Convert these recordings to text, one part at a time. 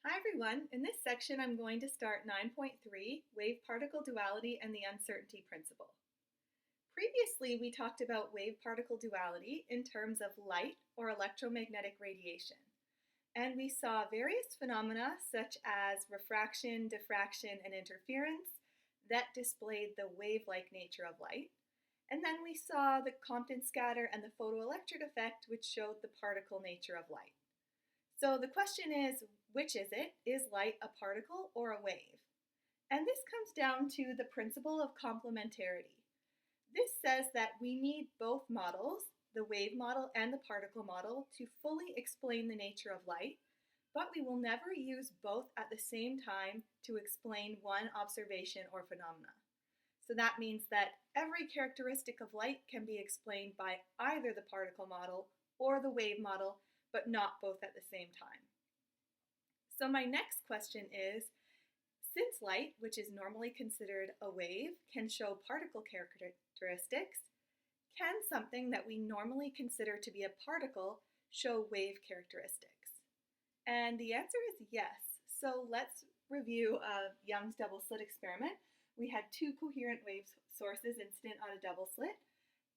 Hi everyone, in this section I'm going to start 9.3, Wave-Particle Duality and the Uncertainty Principle. Previously we talked about wave-particle duality in terms of light or electromagnetic radiation, and we saw various phenomena such as refraction, diffraction, and interference that displayed the wave-like nature of light, and then we saw the Compton scatter and the photoelectric effect, which showed the particle nature of light. So the question is, which is it? Is light a particle or a wave? And this comes down to the principle of complementarity. This says that we need both models, the wave model and the particle model, to fully explain the nature of light, but we will never use both at the same time to explain one observation or phenomena. So that means that every characteristic of light can be explained by either the particle model or the wave model, but not both at the same time. So my next question is, since light, which is normally considered a wave, can show particle characteristics, can something that we normally consider to be a particle show wave characteristics? And the answer is yes. So let's review Young's double slit experiment. We had two coherent wave sources incident on a double slit,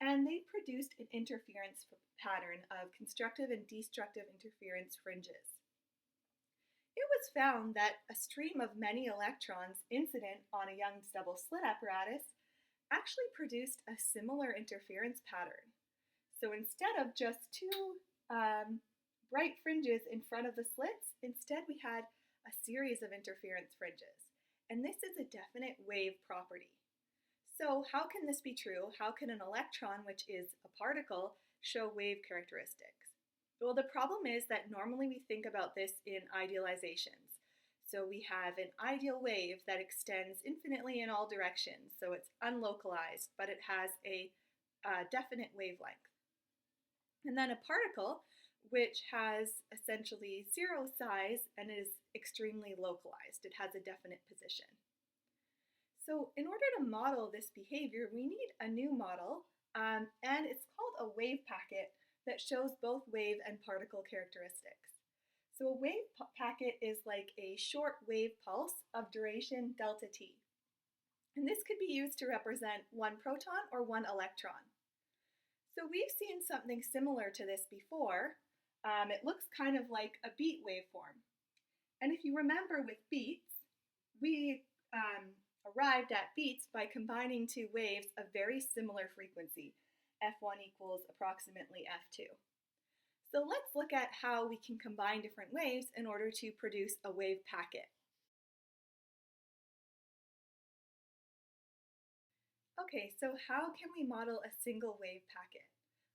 and they produced an interference pattern of constructive and destructive interference fringes. It was found that a stream of many electrons incident on a Young's double slit apparatus actually produced a similar interference pattern. So instead of just two bright fringes in front of the slits, instead we had a series of interference fringes. And this is a definite wave property. So how can this be true? How can an electron, which is a particle, show wave characteristics? Well, the problem is that normally we think about this in idealizations. So we have an ideal wave that extends infinitely in all directions, so it's unlocalized, but it has a definite wavelength. And then a particle, which has essentially zero size and is extremely localized. It has a definite position. So in order to model this behavior, we need a new model, and it's called a wave packet that shows both wave and particle characteristics. So a wave packet is like a short wave pulse of duration delta t. And this could be used to represent one proton or one electron. So we've seen something similar to this before. It looks kind of like a beat waveform. And if you remember with beats, we arrived at beats by combining two waves of very similar frequency. F1 equals approximately F2. So let's look at how we can combine different waves in order to produce a wave packet. Okay, so how can we model a single wave packet?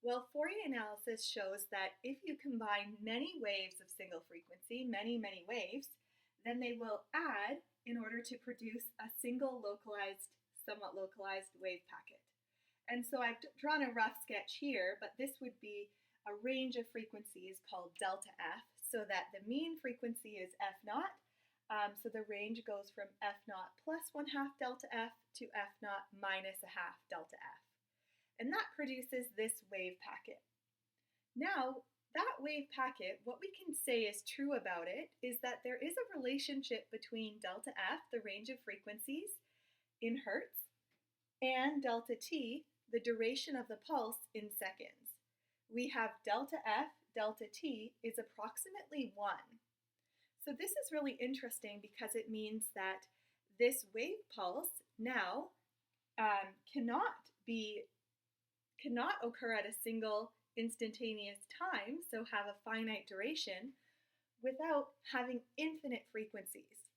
Well, Fourier analysis shows that if you combine many waves of single frequency, many waves, then they will add in order to produce a single localized, somewhat localized wave packet. And so I've drawn a rough sketch here, but this would be a range of frequencies called delta F, so that the mean frequency is F naught. So the range goes from F naught plus 1/2 delta F to F naught minus 1/2 delta F. And that produces this wave packet. Now, that wave packet, what we can say is true about it is that there is a relationship between delta F, the range of frequencies in hertz, and delta T, the duration of the pulse in seconds. We have delta F, delta T is approximately 1. So this is really interesting because it means that this wave pulse now cannot occur at a single instantaneous time, so have a finite duration, without having infinite frequencies.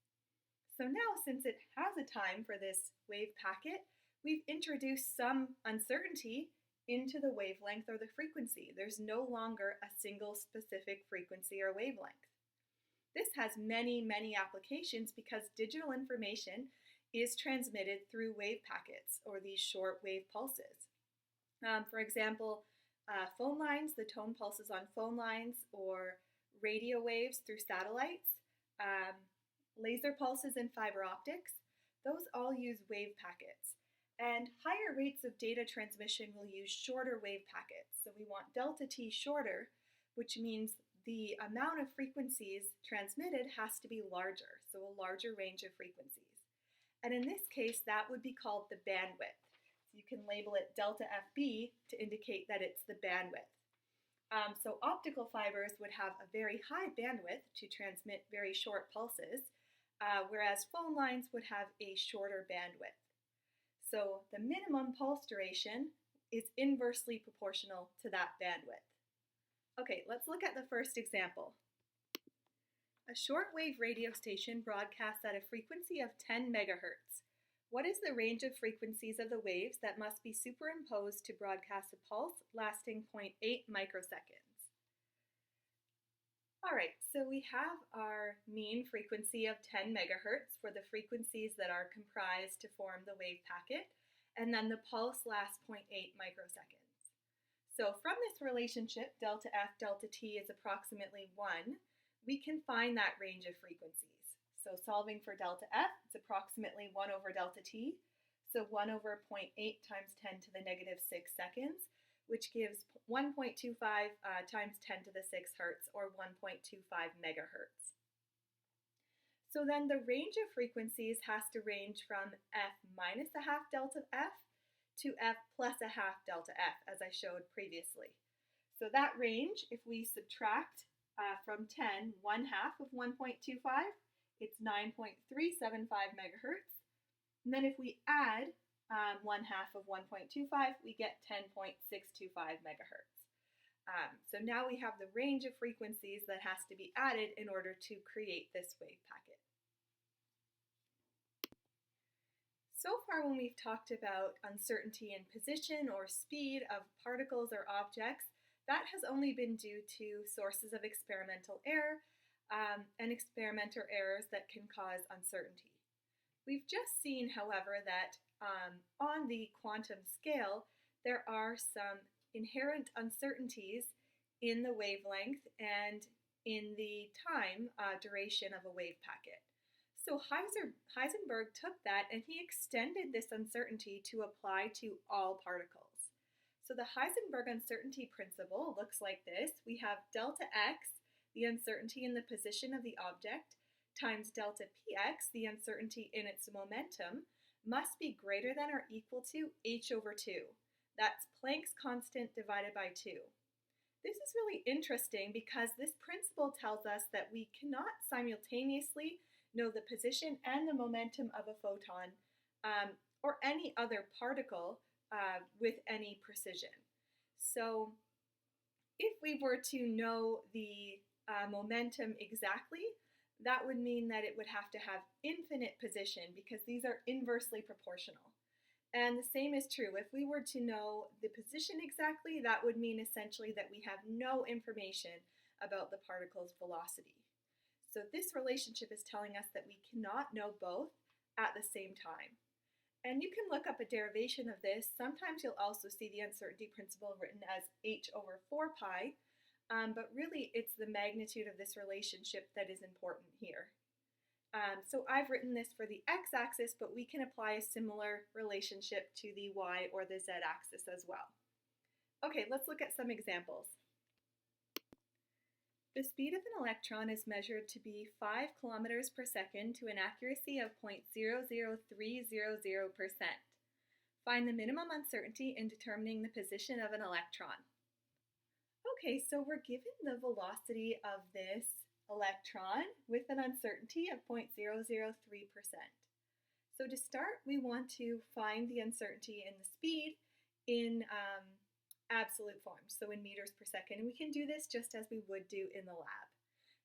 So now, since it has a time for this wave packet, we've introduced some uncertainty into the wavelength or the frequency. There's no longer a single specific frequency or wavelength. This has many applications because digital information is transmitted through wave packets, or these short wave pulses. For example, phone lines, the tone pulses on phone lines, or radio waves through satellites, laser pulses in fiber optics, those all use wave packets. And higher rates of data transmission will use shorter wave packets. So we want delta t shorter, which means the amount of frequencies transmitted has to be larger, so a larger range of frequencies. And in this case, that would be called the bandwidth. So you can label it delta FB to indicate that it's the bandwidth. So optical fibers would have a very high bandwidth to transmit very short pulses, whereas phone lines would have a shorter bandwidth. So the minimum pulse duration is inversely proportional to that bandwidth. Okay, let's look at the first example. A shortwave radio station broadcasts at a frequency of 10 megahertz. What is the range of frequencies of the waves that must be superimposed to broadcast a pulse lasting 0.8 microseconds? All right, so we have our mean frequency of 10 megahertz for the frequencies that are comprised to form the wave packet, and then the pulse lasts 0.8 microseconds. So from this relationship, delta F, delta T is approximately 1, we can find that range of frequencies. So solving for delta F, it's approximately 1 over delta T, so 1 over 0.8 times 10 to the negative 6 seconds, which gives 1.25 times 10 to the 6 hertz, or 1.25 megahertz. So then the range of frequencies has to range from F minus a half delta F to F plus a half delta F, as I showed previously. So that range, if we subtract from 10, 1/2 of 1.25, it's 9.375 megahertz. And then if we add 1/2 of 1.25, we get 10.625 megahertz. So now we have the range of frequencies that has to be added in order to create this wave packet. So far when we've talked about uncertainty in position or speed of particles or objects, that has only been due to sources of experimental error and experimental errors that can cause uncertainty. We've just seen, however, that on the quantum scale, there are some inherent uncertainties in the wavelength and in the time duration of a wave packet. So Heisenberg took that and he extended this uncertainty to apply to all particles. So the Heisenberg uncertainty principle looks like this. We have delta x, the uncertainty in the position of the object, times delta px, the uncertainty in its momentum, must be greater than or equal to h over 2. That's Planck's constant divided by 2. This is really interesting because this principle tells us that we cannot simultaneously know the position and the momentum of a photon or any other particle with any precision. So if we were to know the momentum exactly, that would mean that it would have to have infinite position because these are inversely proportional. And the same is true. If we were to know the position exactly, that would mean essentially that we have no information about the particle's velocity. So this relationship is telling us that we cannot know both at the same time. And you can look up a derivation of this. Sometimes you'll also see the uncertainty principle written as h over 4 pi, but really it's the magnitude of this relationship that is important here. So I've written this for the x-axis, but we can apply a similar relationship to the y or the z-axis as well. Okay, let's look at some examples. The speed of an electron is measured to be 5 kilometers per second to an accuracy of 0.00300%. Find the minimum uncertainty in determining the position of an electron. Okay, so we're given the velocity of this electron with an uncertainty of 0.003%. So to start, we want to find the uncertainty in the speed in absolute form, so in meters per second. And we can do this just as we would do in the lab.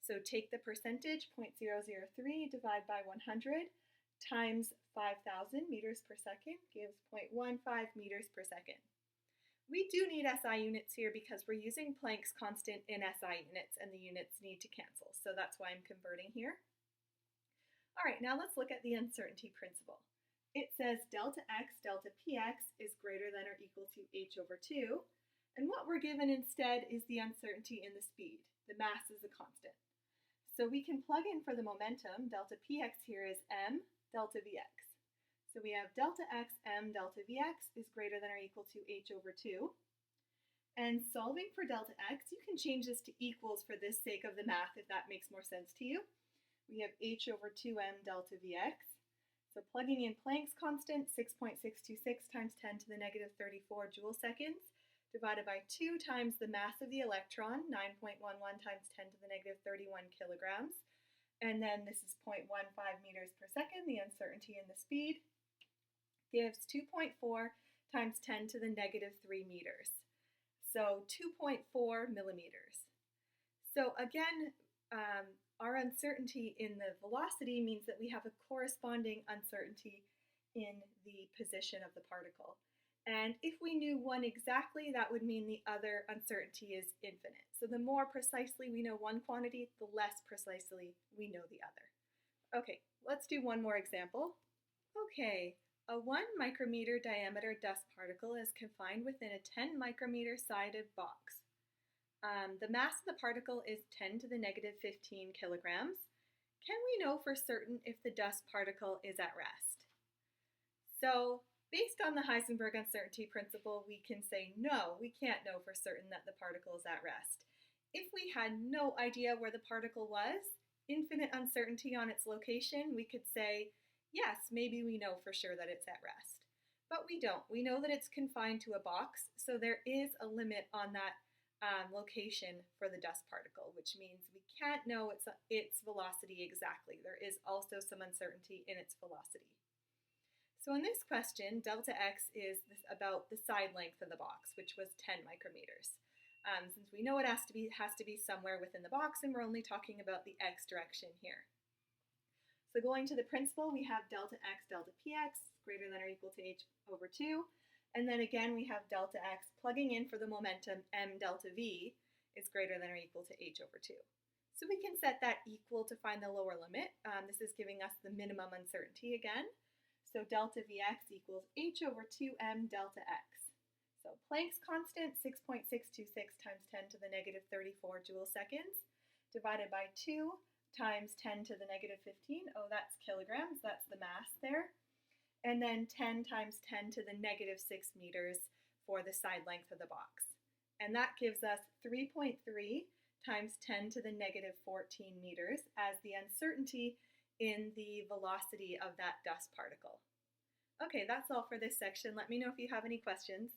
So take the percentage, 0.003, divide by 100, times 5,000 meters per second gives 0.15 meters per second. We do need SI units here because we're using Planck's constant in SI units and the units need to cancel. So that's why I'm converting here. All right, now let's look at the uncertainty principle. It says delta x, delta px is greater than or equal to h over 2. And what we're given instead is the uncertainty in the speed. The mass is a constant. So we can plug in for the momentum. Delta px here is m, delta vx. So we have delta x m delta vx is greater than or equal to h over 2. And solving for delta x, you can change this to equals for this sake of the math if that makes more sense to you. We have h over 2m delta Vx. So plugging in Planck's constant, 6.626 times 10 to the negative 34 joule seconds, divided by 2 times the mass of the electron, 9.11 times 10 to the negative 31 kilograms. And then this is 0.15 meters per second, the uncertainty and the speed, gives 2.4 times 10 to the negative 3 meters. So 2.4 millimeters. So again, our uncertainty in the velocity means that we have a corresponding uncertainty in the position of the particle. And if we knew one exactly, that would mean the other uncertainty is infinite. So the more precisely we know one quantity, the less precisely we know the other. Okay, let's do one more example. Okay, a 1 micrometer diameter dust particle is confined within a 10 micrometer sided box. The mass of the particle is 10 to the negative 15 kilograms. Can we know for certain if the dust particle is at rest? So, based on the Heisenberg uncertainty principle, we can say no, we can't know for certain that the particle is at rest. If we had no idea where the particle was, infinite uncertainty on its location, we could say, yes, maybe we know for sure that it's at rest. But we don't. We know that it's confined to a box, so there is a limit on that location for the dust particle, which means we can't know its velocity exactly. There is also some uncertainty in its velocity. So in this question, delta x is about the side length of the box, which was 10 micrometers. Since we know it has to be somewhere within the box, and we're only talking about the x direction here. So going to the principle, we have delta x delta px greater than or equal to h over 2. And then again, we have delta x plugging in for the momentum m delta v is greater than or equal to h over 2. So we can set that equal to find the lower limit. This is giving us the minimum uncertainty again. So delta Vx equals h over 2m delta x. So Planck's constant, 6.626 times 10 to the negative 34 joule seconds, divided by 2 times 10 to the negative 15. Oh, that's kilograms. That's the mass there. And then 10 times 10 to the negative 6 meters for the side length of the box. And that gives us 3.3 times 10 to the negative 14 meters as the uncertainty in the velocity of that dust particle. Okay, that's all for this section. Let me know if you have any questions.